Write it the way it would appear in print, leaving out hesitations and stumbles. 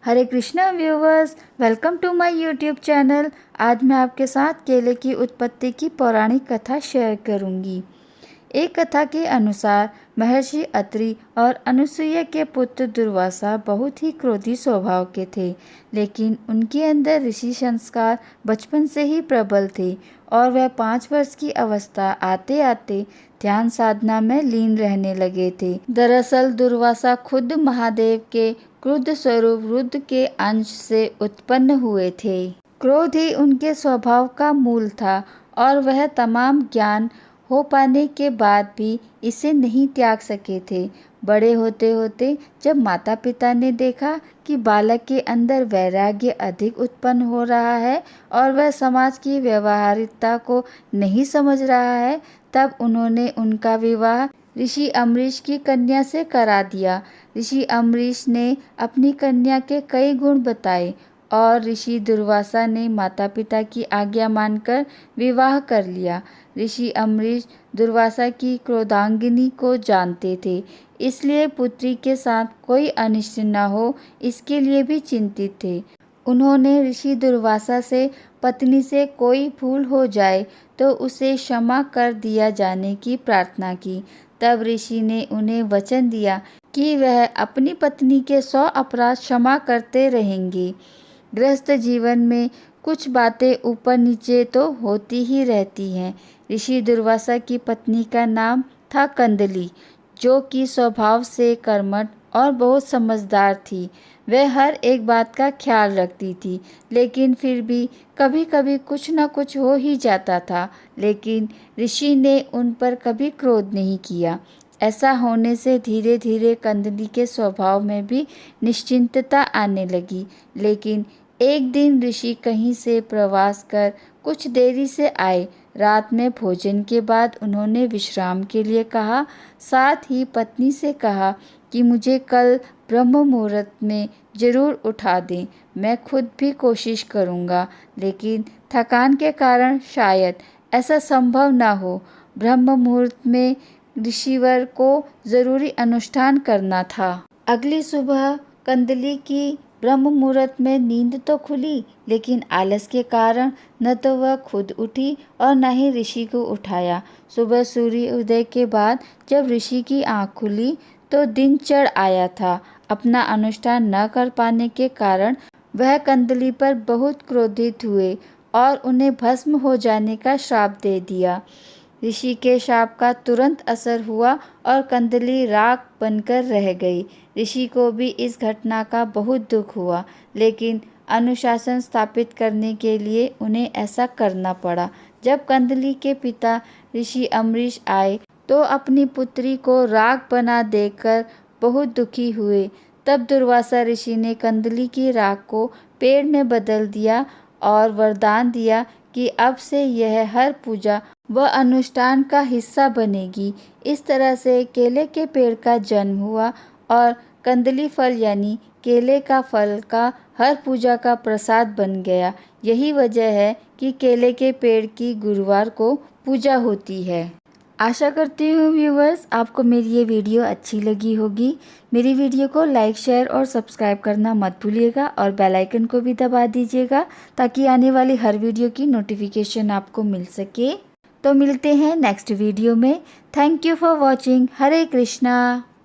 Hare Krishna viewers, welcome to my YouTube channel. आज मैं आपके साथ केले की उत्पत्ति की पौराणिक कथा शेयर करूंगी। एक कथा के अनुसार महर्षि अत्रि और अनुसुईया के पुत्र दुर्वासा बहुत ही क्रोधी स्वभाव के थे, लेकिन उनके अंदर ऋषि संस्कार बचपन से ही प्रबल थे और वह 5 वर्ष की अवस्था आते आते ध्यान साधना में लीन रहने लगे थे। दरअसल दुर्वासा खुद महादेव के क्रुद्ध स्वरूप रुद्र के अंश से उत्पन्न हुए थे। क्रोध ही उनके स्वभाव का मूल था और वह तमाम ज्ञान हो पाने के बाद भी इसे नहीं त्याग सके थे। बड़े होते होते जब माता पिता ने देखा कि बालक के अंदर वैराग्य अधिक उत्पन्न हो रहा है और वह समाज की व्यवहारिकता को नहीं समझ रहा है, तब उन्होंने उनका विवाह ऋषि अम्बरीश की कन्या से करा दिया। ऋषि अम्बरीश ने अपनी कन्या के कई गुण बताए और ऋषि दुर्वासा ने माता पिता की आज्ञा मानकर विवाह कर लिया। ऋषि अम्बरीश दुर्वासा की क्रोधांगिनी को जानते थे, इसलिए पुत्री के साथ कोई अनिष्ट न हो इसके लिए भी चिंतित थे। उन्होंने ऋषि दुर्वासा से पत्नी से कोई भूल हो जाए तो उसे क्षमा कर दिया जाने की प्रार्थना की। तब ऋषि ने उन्हें वचन दिया कि वह अपनी पत्नी के 100 अपराध क्षमा करते रहेंगे। गृहस्थ जीवन में कुछ बातें ऊपर नीचे तो होती ही रहती हैं। ऋषि दुर्वासा की पत्नी का नाम था कंदली, जो कि स्वभाव से कर्मठ और बहुत समझदार थी। वह हर एक बात का ख्याल रखती थी, लेकिन फिर भी कभी कभी कुछ न कुछ हो ही जाता था। लेकिन ऋषि ने उन पर कभी क्रोध नहीं किया। ऐसा होने से धीरे धीरे कंदली के स्वभाव में भी निश्चिंतता आने लगी। लेकिन एक दिन ऋषि कहीं से प्रवास कर कुछ देरी से आए। रात में भोजन के बाद उन्होंने विश्राम के लिए कहा। साथ ही पत्नी से कहा कि मुझे कल ब्रह्म मुहूर्त में ज़रूर उठा दें। मैं खुद भी कोशिश करूँगा, लेकिन थकान के कारण शायद ऐसा संभव ना हो। ब्रह्म मुहूर्त में ऋषिवर को ज़रूरी अनुष्ठान करना था। अगली सुबह कंदली की ब्रह्म मुहूर्त में नींद तो खुली, लेकिन आलस के कारण न तो वह खुद उठी और न ही ऋषि को उठाया। सुबह सूर्य उदय के बाद जब ऋषि की आंख खुली तो दिन चढ़ आया था। अपना अनुष्ठान न कर पाने के कारण वह कंदली पर बहुत क्रोधित हुए और उन्हें भस्म हो जाने का श्राप दे दिया। ऋषि के शाप का तुरंत असर हुआ और कंदली राख बनकर रह गई। ऋषि को भी इस घटना का बहुत दुख हुआ, लेकिन अनुशासन स्थापित करने के लिए उन्हें ऐसा करना पड़ा। जब कंदली के पिता ऋषि अम्बरीश आए तो अपनी पुत्री को राख बना देखकर बहुत दुखी हुए। तब दुर्वासा ऋषि ने कंदली की राख को पेड़ में बदल दिया और वरदान दिया कि अब से यह हर पूजा व अनुष्ठान का हिस्सा बनेगी। इस तरह से केले के पेड़ का जन्म हुआ और कंदली फल यानी केले का फल का हर पूजा का प्रसाद बन गया। यही वजह है कि केले के पेड़ की गुरुवार को पूजा होती है। आशा करती हूँ व्यूवर्स आपको मेरी ये वीडियो अच्छी लगी होगी। मेरी वीडियो को लाइक, शेयर और सब्सक्राइब करना मत भूलिएगा और बेल आइकन को भी दबा दीजिएगा ताकि आने वाली हर वीडियो की नोटिफिकेशन आपको मिल सके। तो मिलते हैं नेक्स्ट वीडियो में। Thank you for watching. Hare Krishna.